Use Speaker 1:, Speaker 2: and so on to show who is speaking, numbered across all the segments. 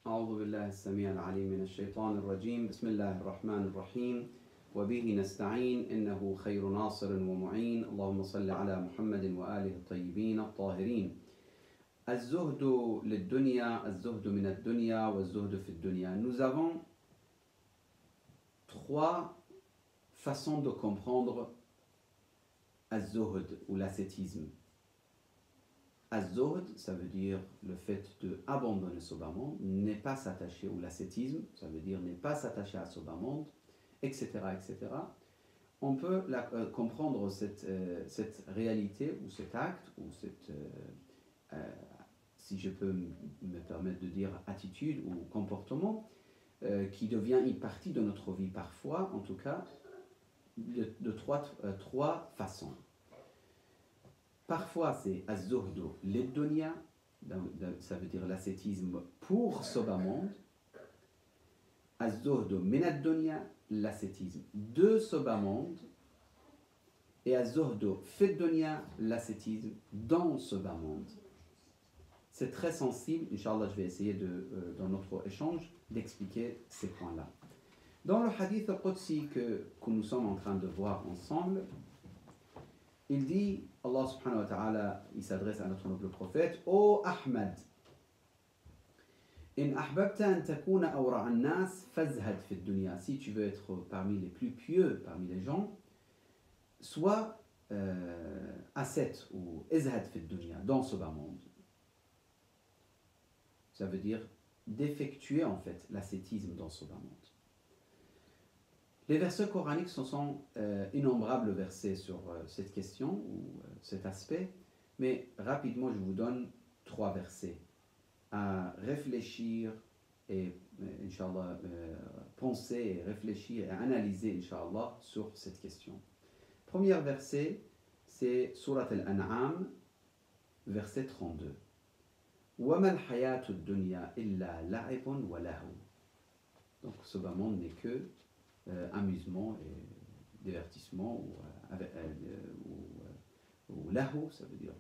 Speaker 1: أعوذ بالله السميع العليم من الشيطان الرجيم بسم الله الرحمن الرحيم وبه نستعين إنه خير ناصر ومعين اللهم صل على محمد وآله الطيبين الطاهرين. الزهد للدنيا الزهد من الدنيا والزهد في الدنيا. Nous avons trois façons de comprendre az-zuhd ou l'ascétisme. Az-zuhd, ça veut dire le fait d'abandonner ce bas monde, n'est pas s'attacher, ou l'ascétisme, ça veut dire n'est pas s'attacher à ce bas monde, etc., etc. On peut comprendre cette réalité, ou cet acte, ou si je peux me permettre de dire attitude ou comportement, qui devient une partie de notre vie parfois, en tout cas, de trois façons. Parfois, c'est az-zuhdu lid-dunya, ça veut dire l'ascétisme pour ce bas monde. Az-zuhdu min ad-dunya, l'ascétisme de ce bas monde. Et az-zuhdu fi ad-dunya, l'ascétisme dans ce bas monde. C'est très sensible, Inch'Allah, je vais essayer dans notre échange d'expliquer ces points-là. Dans le hadith al-Qudsi que nous sommes en train de voir ensemble, il dit, Allah subhanahu wa ta'ala, il s'adresse à notre noble prophète, Ô Ahmad, in ahbabta an takuna awra an-nas fazhad fi dunya. Si tu veux être parmi les plus pieux, parmi les gens, sois ascète ou izhad fi dunya, dans ce bas monde. Ça veut dire d'effectuer en fait l'ascétisme dans ce bas monde. Les versets coraniques, ce sont innombrables versets sur cette question ou cet aspect, mais rapidement je vous donne trois versets à réfléchir et, Inch'Allah, penser et réfléchir et analyser, Inch'Allah, sur cette question. Premier verset, c'est Surat Al-An'am, verset 32. وَمَا الْحَيَاةُ الدُّنْيَا إِلَّا لَعِبٌ وَلَهْوٌ. Donc ce bas monde n'est que amusement et divertissement ou lahu, ça veut dire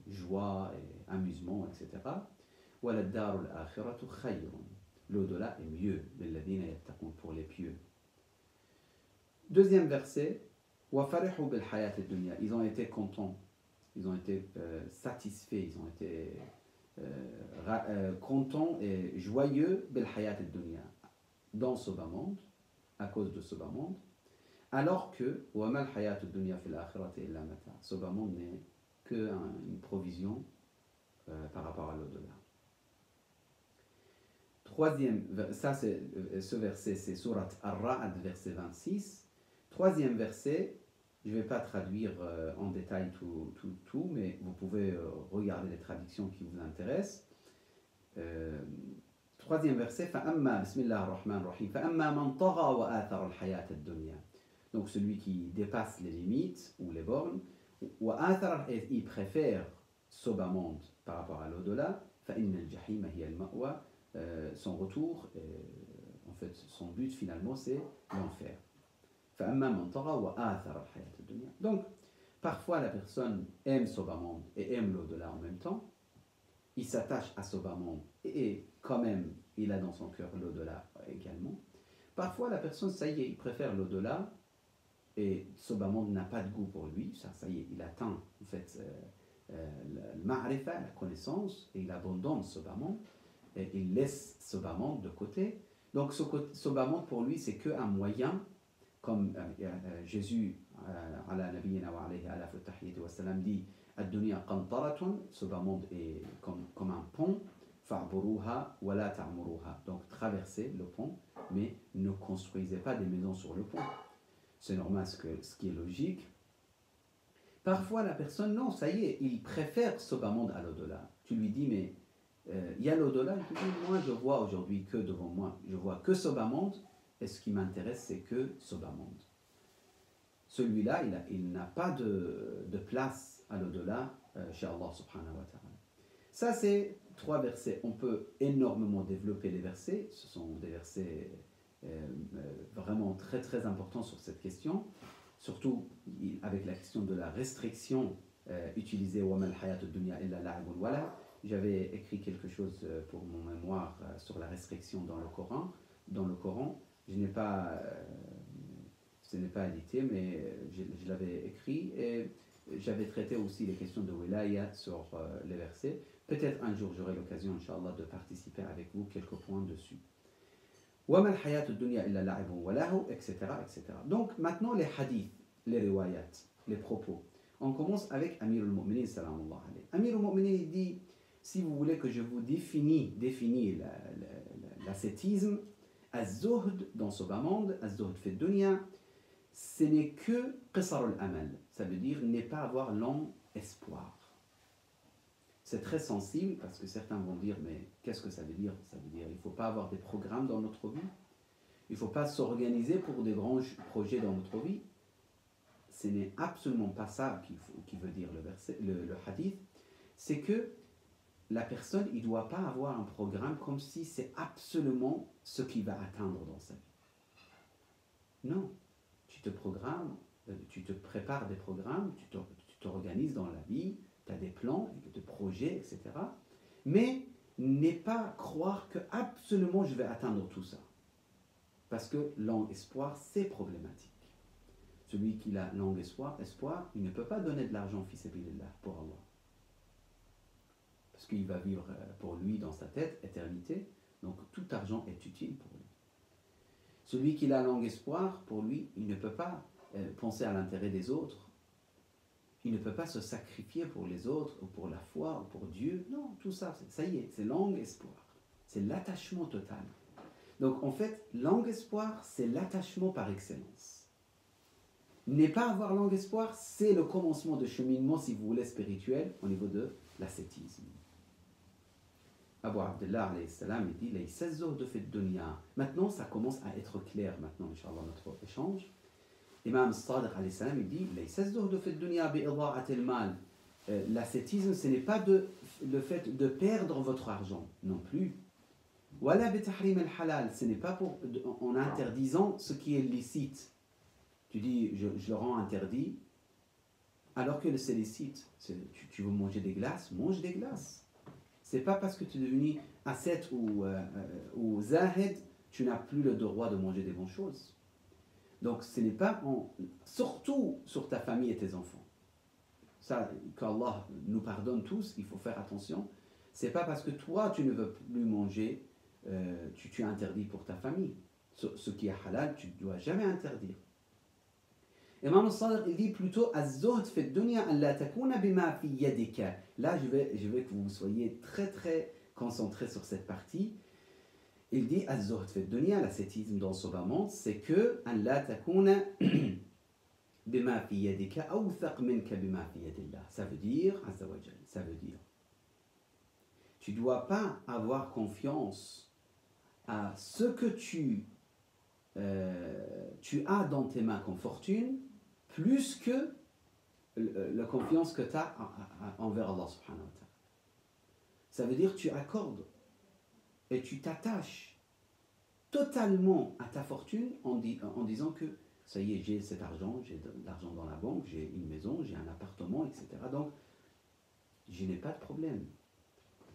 Speaker 1: joie et amusement, etc. وَلَلدَّارُ الْآخِرَةُ خَيْرٌ. L'au-delà est mieux pour les pieux. Deuxième verset, وَفَرِحُوا بِالْحَيَاةِ الدُّنْيَا. Ils ont été contents, ils ont été satisfaits, ils ont été contents et joyeux بالحياة الدنيا, dans ce bas monde, à cause de ce bas monde, alors que وَمَا الْحَيَاةُ الدُّنْيَا فِي الْآخِرَةِ إِلَّا مَتَاعٌ. Ce bas monde n'est qu'une provision par rapport à l'au-delà. Troisième, ça c'est ce verset, c'est Surat Ar-Ra'd, verset 26. Troisième verset, je ne vais pas traduire en détail tout, mais vous pouvez regarder les traductions qui vous intéressent. Troisième verset, فَأَمَّا بِسْمِ اللَّهِ الرَّحْمَنِ الرَّحِيمِ فَأَمَّا مَنْ طَغَى وَآثَرَ الْحَيَاةَ الدُّنْيَا. Donc celui qui dépasse les limites ou les bornes, وَآثَرَ, et il préfère ce bas monde par rapport à l'au-delà, فَإِنَّ الْجَحِيمَ هِيَ الْمَأْوَى. Son retour, en fait son but finalement c'est l'enfer. فَأَمَّا مَنْ طَغَى وَآثَرَ الْحَيَاةَ الدُّنْيَا. Donc parfois la personne aime ce bas monde et aime l'au-delà en même temps. Il s'attache à ce bas monde et quand même il a dans son cœur l'au-delà également. Parfois la personne, ça y est, il préfère l'au-delà et ce bas monde n'a pas de goût pour lui. Ça y est, il atteint en fait le ma'rifa, la connaissance, et il abandonne ce bas monde et il laisse ce bas monde de côté. Donc ce bas monde pour lui c'est qu'un moyen, comme Jésus ala nabiyyina wa alayhi ala tahiyyati wa salam dit, ad-dunya qantaratun, ce bas monde est comme un pont, fa'buruha wa la ta'muruha. Donc traversez le pont, mais ne construisez pas des maisons sur le pont. C'est normal, ce qui est logique. Parfois la personne, non, ça y est, il préfère ce bas monde à l'au-delà. Tu lui dis, mais il y a l'au-delà. Je lui dis, moi je vois aujourd'hui que devant moi, je vois que ce bas monde, et ce qui m'intéresse c'est que ce bas monde. Celui-là, il n'a pas de place à l'au-delà chez Allah subhanahu wa ta'ala. Ça c'est trois versets. On peut énormément développer les versets. Ce sont des versets vraiment très très importants sur cette question, surtout avec la question de la restriction utilisée وَمَا الْحَيَاةُ الدُّنْيَا إِلَّا لَعِبٌ وَلَهْوٌ. j'avais écrit quelque chose pour mon mémoire sur la restriction dans le Coran. Dans le Coran, je n'ai pas, ce n'est pas édité, mais je l'avais écrit et j'avais traité aussi les questions de wilaya sur les versets. Peut-être un jour j'aurai l'occasion, Inch'Allah, de participer avec vous quelques points dessus. وَمَا الْحَيَاةُ الدُّنْيَا إِلَّا لَعِبٌ وَلَهْوٌ, etc., etc. Donc maintenant les hadiths, les riwayat, les propos. On commence avec Amir al-Mu'minin, salam Allah alayhi. Amir al-Mu'minin dit, si vous voulez que je vous définis l'ascétisme, az-zuhd dans ce bas monde, az-zuhd fi dunya, ce n'est que qisar al-amal. Ça veut dire ne pas avoir long espoir. C'est très sensible parce que certains vont dire, mais qu'est-ce que ça veut dire? Ça veut dire il ne faut pas avoir des programmes dans notre vie. Il ne faut pas s'organiser pour des grands projets dans notre vie. Ce n'est absolument pas ça qui veut dire le hadith. C'est que la personne, il ne doit pas avoir un programme comme si c'est absolument ce qu'il va atteindre dans sa vie. Non. Tu te programmes, tu te prépares des programmes, tu t'organises dans la vie, tu as des plans, des projets, etc. Mais n'est pas croire que absolument je vais atteindre tout ça. Parce que long espoir, c'est problématique. Celui qui a long espoir, il ne peut pas donner de l'argent fi sabilillah pour Allah. Parce qu'il va vivre pour lui dans sa tête, éternité. Donc tout argent est utile pour lui. Celui qui a long espoir, pour lui, il ne peut pas penser à l'intérêt des autres. Il ne peut pas se sacrifier pour les autres, ou pour la foi, ou pour Dieu. Non, tout ça, ça y est, c'est long espoir. C'est l'attachement total. Donc en fait, long espoir, c'est l'attachement par excellence. Ne pas avoir long espoir, c'est le commencement de cheminement, si vous voulez, spirituel, au niveau de l'ascétisme. Abu Abdullah, alayhi salam, il dit « Maintenant, ça commence à être clair, maintenant, Inch'Allah, notre échange. Imam Sadiq, alayhi salam, il dit « L'ascétisme, ce n'est pas le fait de perdre votre argent, non plus. Ce n'est pas en interdisant ce qui est licite. Tu dis, je le rends interdit, alors que c'est licite. Tu veux manger des glaces, mange des glaces. C'est pas parce que tu es devenu ascète ou zahid, tu n'as plus le droit de manger des bonnes choses. Donc ce n'est pas surtout sur ta famille et tes enfants. Ça, qu'Allah nous pardonne tous, il faut faire attention. C'est pas parce que toi tu ne veux plus manger, tu interdis pour ta famille. Ce qui est halal, tu ne dois jamais interdire. Imam al-Sadiq, il dit plutôt az-zuhd fi dunya an la takuna bima fi yadika. Là, je veux que vous soyez très très concentrés sur cette partie. Il dit az-zuhd fi dunya, l'ascétisme dans ce bas monde, c'est que an la takuna bima fi yadika awthaq minka bima fi yadillah. Ça veut dire, azza wa jal, ça veut dire tu dois pas avoir confiance à ce que tu as dans tes mains comme fortune, plus que la confiance que tu as envers Allah subhanahu wa ta'ala. Ça veut dire que tu accordes et tu t'attaches totalement à ta fortune en disant que ça y est, j'ai cet argent, j'ai de l'argent dans la banque, j'ai une maison, j'ai un appartement, etc. Donc, je n'ai pas de problème.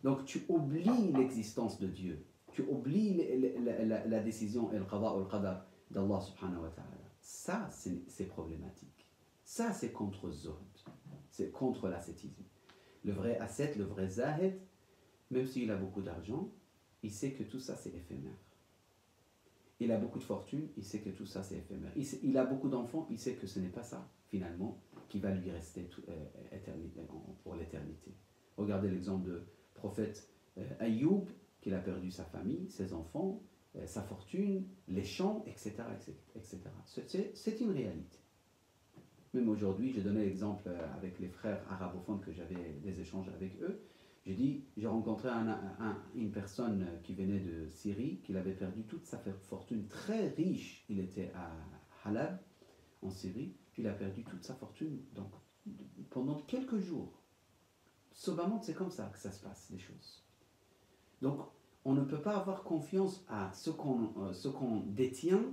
Speaker 1: Donc, tu oublies l'existence de Dieu. Tu oublies la décision et le qada ou le qadar d'Allah subhanahu wa ta'ala. Ça, c'est problématique. Ça, c'est contre zuhd. C'est contre l'ascétisme. Le vrai ascète, le vrai zahid, même s'il a beaucoup d'argent, il sait que tout ça, c'est éphémère. Il a beaucoup de fortune, il sait que tout ça, c'est éphémère. Il a beaucoup d'enfants, il sait que ce n'est pas ça, finalement, qui va lui rester pour l'éternité. Regardez l'exemple du prophète Ayoub, qu'il a perdu sa famille, ses enfants, sa fortune, les champs, etc. etc. C'est une réalité. Même aujourd'hui, j'ai donné l'exemple avec les frères arabophones que j'avais des échanges avec eux. J'ai rencontré une personne qui venait de Syrie, qui avait perdu toute sa fortune, très riche. Il était à Halab, en Syrie. Il a perdu toute sa fortune donc, pendant quelques jours. Souvent, c'est comme ça que ça se passe, les choses. Donc, on ne peut pas avoir confiance à ce qu'on détient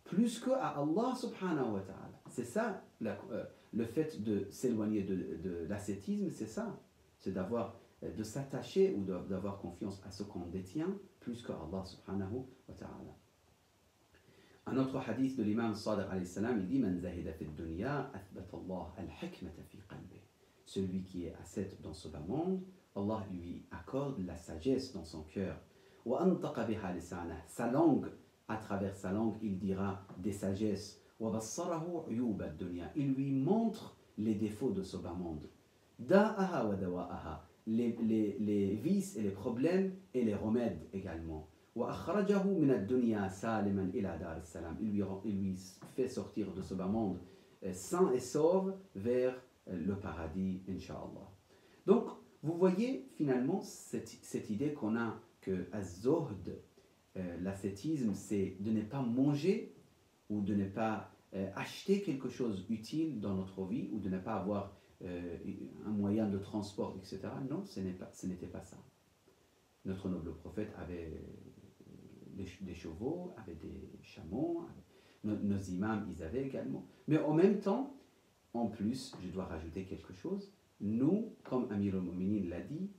Speaker 1: plus qu'à Allah subhanahu wa ta'ala. C'est ça, le fait de s'éloigner de l'ascétisme, c'est ça. C'est d'avoir de s'attacher ou d'avoir confiance à ce qu'on détient plus que Allah subhanahu wa ta'ala. Un autre hadith de l'imam Sadiq alayhi salam, il dit Man zahida fi dunya athbata Allah al-hikmata fi qalbi. Celui qui est ascète dans ce bas monde, Allah lui accorde la sagesse dans son cœur. Wa antaqa biha lisanah. Sa langue, à travers sa langue, il dira des sagesses. Wa bassarahu uyub ad-dunya. Il lui montre les défauts de ce bas monde. Da'aha wa dawa'aha. Les vices et les problèmes et les remèdes également. وأخرجه من الدنيا سالما إلى دار السلام. Il lui fait sortir de ce bas monde sain et sauve vers le paradis, Inch'Allah. Donc, vous voyez finalement cette idée qu'on a que az-zuhd, l'ascétisme, c'est de ne pas manger ou de ne pas acheter quelque chose utile dans notre vie ou de ne pas avoir un moyen de transport, etc. Non, ce n'était pas ça. Notre noble prophète avait des chevaux, avait des chameaux, nos imams, ils avaient également. Mais en même temps, en plus, je dois rajouter quelque chose. Nous, comme Amir al-Mu'minin l'a dit,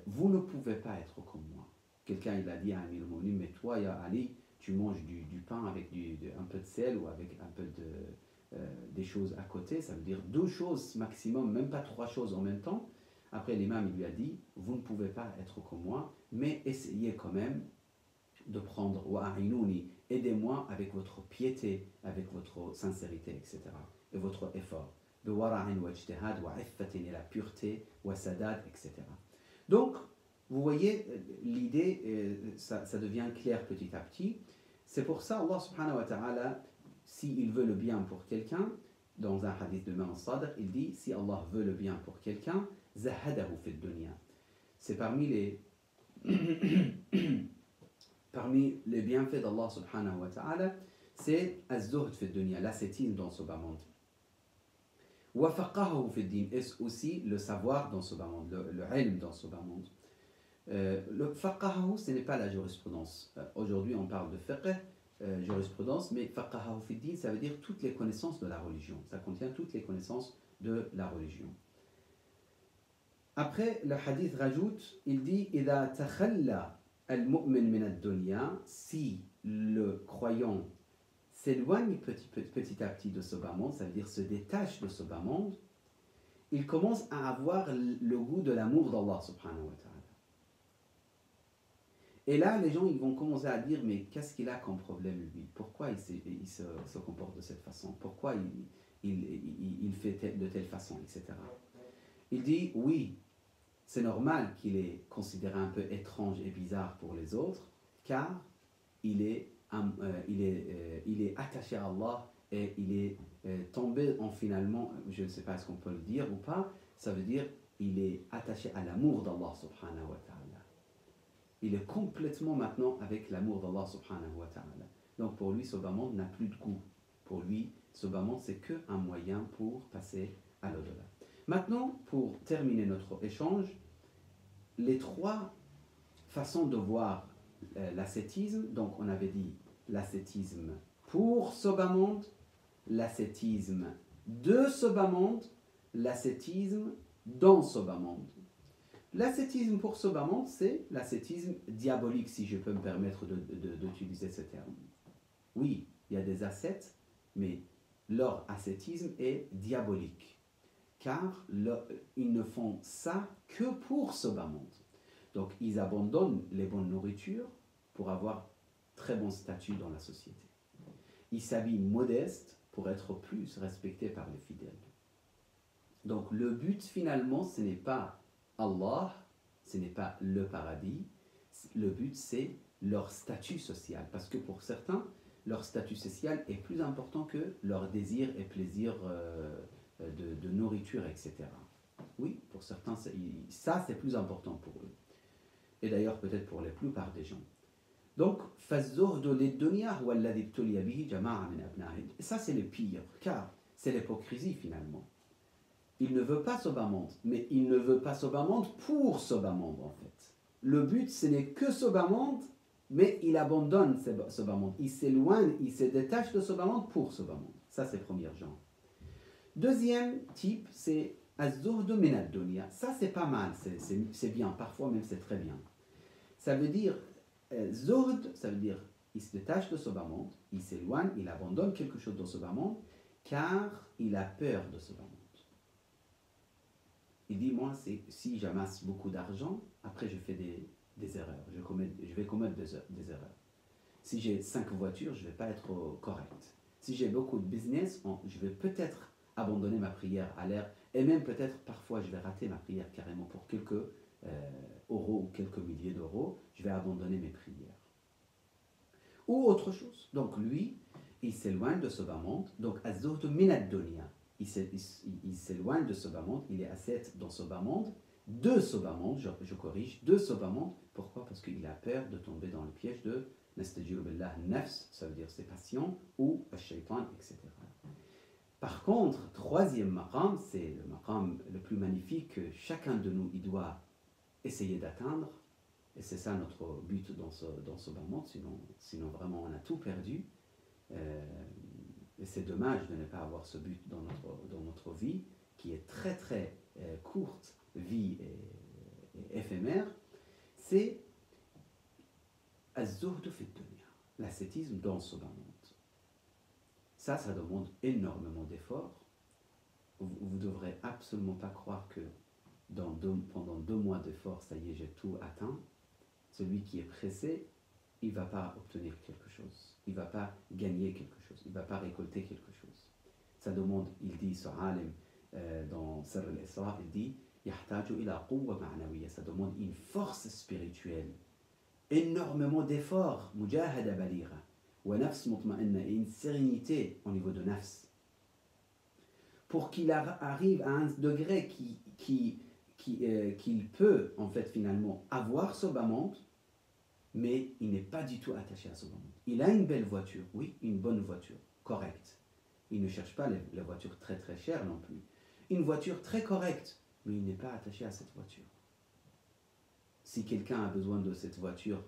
Speaker 1: vous ne pouvez pas être comme moi. Quelqu'un, il a dit à Amir al-Mu'minin, mais toi, ya Ali, tu manges du pain avec un peu de sel ou avec un peu des choses à côté. Ça veut dire 2 choses maximum, même pas 3 choses en même temps. Après, l'imam, il lui a dit, vous ne pouvez pas être comme moi, mais essayez quand même de prendre wa'a'inouni, aidez-moi avec votre piété, avec votre sincérité, etc. et votre effort. De wara'in wa ijtihad wa iffatin, et la pureté, wa sadad, etc. Donc, vous voyez, l'idée, ça devient clair petit à petit. C'est pour ça, Allah subhanahu wa ta'ala, s'il veut le bien pour quelqu'un, dans un hadith de Imam Sadiq, il dit, si Allah veut le bien pour quelqu'un, zahadahu fi dunya. C'est parmi les bienfaits d'Allah subhanahu wa ta'ala, c'est az-zuhd fi dunya, l'ascétisme dans ce bas monde. Wa faqahahu fi din, et aussi le savoir dans ce bas monde, le ilm dans ce bas monde. Le faqahahu, ce n'est pas la jurisprudence. Aujourd'hui, on parle de fiqh, jurisprudence, mais faqahahu fi din, ça veut dire toutes les connaissances de la religion. Ça contient toutes les connaissances de la religion. Après, le hadith rajoute, il dit إذا تخلى المؤمن من الدنيا, si le croyant s'éloigne petit à petit de ce bas monde, ça veut dire se détache de ce bas monde, il commence à avoir le goût de l'amour d'Allah subhanahu wa ta'ala. Et là, les gens ils vont commencer à dire, mais qu'est-ce qu'il a comme problème lui? Pourquoi il se comporte de cette façon? Pourquoi il fait de telle façon, etc. Il dit, oui, c'est normal qu'il est considéré un peu étrange et bizarre pour les autres, car il est attaché à Allah et il est tombé en finalement, je ne sais pas ce qu'on peut le dire ou pas, ça veut dire il est attaché à l'amour d'Allah subhanahu wa ta'ala. Il est complètement maintenant avec l'amour d'Allah subhanahu wa ta'ala. Donc pour lui, ce bas monde n'a plus de goût. Pour lui, ce bas monde, c'est qu'un moyen pour passer à l'au-delà. Maintenant, pour terminer notre échange, les 3 façons de voir l'ascétisme, donc on avait dit l'ascétisme pour ce bas monde, l'ascétisme de ce bas monde, l'ascétisme dans ce bas monde. L'ascétisme pour ce bas monde, c'est l'ascétisme diabolique, si je peux me permettre d'utiliser ce terme. Oui, il y a des ascètes, mais leur ascétisme est diabolique. Car ils ne font ça que pour ce bas monde. Donc ils abandonnent les bonnes nourritures pour avoir très bon statut dans la société. Ils s'habillent modestes pour être plus respectés par les fidèles. Donc le but finalement, ce n'est pas Allah, ce n'est pas le paradis, le but c'est leur statut social. Parce que pour certains, leur statut social est plus important que leur désir et plaisir de nourriture, etc. Oui, pour certains, ça c'est plus important pour eux. Et d'ailleurs peut-être pour la plupart des gens. Donc, ça c'est le pire, car c'est l'hypocrisie finalement. Il ne veut pas ce bas monde, mais il ne veut pas ce bas monde pour ce bas monde en fait. Le but ce n'est que ce bas monde, mais il abandonne ce bas monde. Il s'éloigne, il se détache de ce bas monde pour ce bas monde. Ça c'est le premier genre. Deuxième type, c'est Az-zuhd min ad-dunya. Ça, c'est pas mal, c'est bien. Parfois même, c'est très bien. Ça veut dire, zuhd, ça veut dire, il se détache de ce bas monde, il s'éloigne, il abandonne quelque chose dans ce bas monde, car il a peur de ce bas monde. Il dit, moi, si j'amasse beaucoup d'argent, après je fais des erreurs, je vais commettre des erreurs. Si j'ai 5 voitures, je ne vais pas être correct. Si j'ai beaucoup de business, je vais peut-être abandonner ma prière à l'air, et même peut-être parfois je vais rater ma prière carrément pour quelques euros ou quelques milliers d'euros, je vais abandonner mes prières. Ou autre chose. Donc lui, il s'éloigne de ce bas monde, donc az-zuhd min ad-dunya. Il s'éloigne de ce bas monde, il est ascète dans ce bas monde, de ce bas monde, je corrige, de ce bas monde. Pourquoi? Parce qu'il a peur de tomber dans le piège de nastajiru billah nafs, ça veut dire ses passions, ou al-shaytan, etc. Par contre, troisième maqam, c'est le maqam le plus magnifique que chacun de nous il doit essayer d'atteindre, et c'est ça notre but dans ce bas monde, sinon vraiment on a tout perdu. Et c'est dommage de ne pas avoir ce but dans notre vie, qui est très très courte, vie et éphémère. C'est az-zuhd fi dunya, l'ascétisme dans ce bas monde. Ça demande énormément d'efforts. Vous ne devrez absolument pas croire que pendant 2 mois d'efforts, ça y est, j'ai tout atteint. Celui qui est pressé, il ne va pas obtenir quelque chose. Il ne va pas gagner quelque chose. Il ne va pas récolter quelque chose. Ça demande, il dit, ce alim, dans Sirr al-Isra, il dit, yahtaju ila quwwa ma'nawiyya. Ça demande une force spirituelle. Énormément d'efforts. Mujahada balira. Wa nafs mutma'inna. Et une sérénité au niveau de nafs. Pour qu'il arrive à un degré qu'il peut, en fait, finalement, avoir ce bas monde, mais il n'est pas du tout attaché à ce bas monde. Il a une belle voiture, oui, une bonne voiture, correcte. Il ne cherche pas les voitures très très chères non plus. Une voiture très correcte, mais il n'est pas attaché à cette voiture. Si quelqu'un a besoin de cette voiture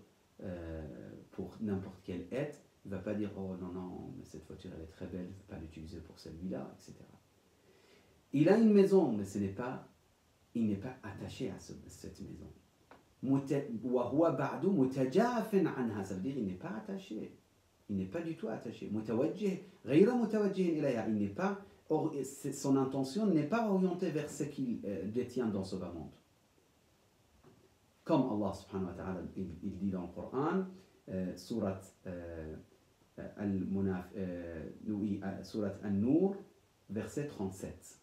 Speaker 1: pour n'importe quelle aide, il ne va pas dire « Oh non, mais cette voiture elle est très belle, je ne vais pas l'utiliser pour celui-là, etc. » Il a une maison, mais il n'est pas attaché à cette maison. Ça veut dire il n'est pas attaché. Il n'est pas du tout attaché. Il n'est pas, son intention n'est pas orientée vers ce qu'il détient dans ce bas monde. Comme Allah subhanahu wa ta'ala, il dit dans le Coran, surat An-Nur, verset 37.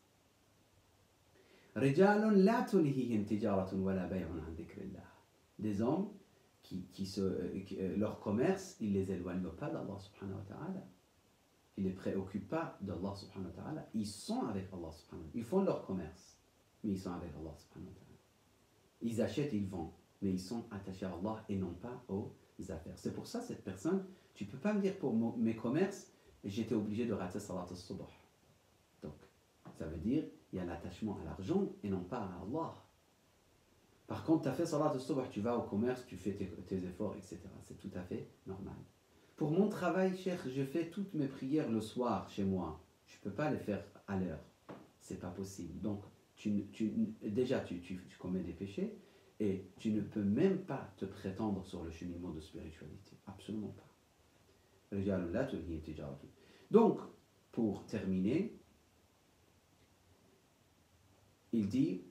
Speaker 1: رجال لا تلهيهم تجارة ولا بيع عن ذكر الله. Des hommes leur commerce, ils ne les éloignent pas d'Allah subhanahu wa ta'ala. Ils ne les préoccupent pas d'Allah subhanahu wa ta'ala. Ils sont avec Allah subhanahu wa ta'ala. Ils font leur commerce, mais ils sont avec Allah subhanahu wa ta'ala. Ils achètent, ils vendent, mais ils sont attachés à Allah et non pas aux affaires. C'est pour ça, cette personne, tu ne peux pas me dire pour mes commerces, j'étais obligé de rater salat al-subh. Donc, ça veut dire il y a l'attachement à l'argent et non pas à Allah. Par contre, tu as fait salat al-subh, tu vas au commerce, tu fais tes efforts, etc. C'est tout à fait normal. Pour mon travail, cher, je fais toutes mes prières le soir chez moi. Je ne peux pas les faire à l'heure. C'est pas possible. Donc, déjà, tu commets des péchés et tu ne peux même pas te prétendre sur le cheminement de spiritualité. Absolument pas. Donc, pour terminer, il dit,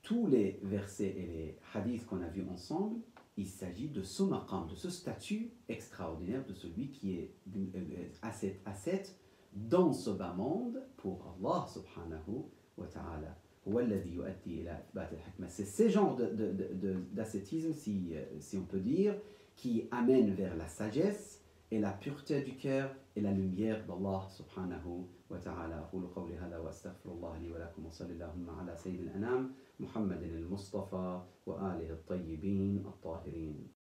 Speaker 1: tous les versets et les hadiths qu'on a vus ensemble, il s'agit de ce maqam, de ce statut extraordinaire de celui qui est ascète dans ce bas monde pour Allah subhanahu wa ta'ala. C'est ce genre d'ascétisme, si on peut dire, qui amène vers la sagesse et la pureté du cœur et la lumière d'Allah subhanahu wa ta'ala. أقول قولي هذا وأستغفر الله لي ولكم وصلى اللهم على سيد الأنام محمد المصطفى وآله الطيبين الطاهرين.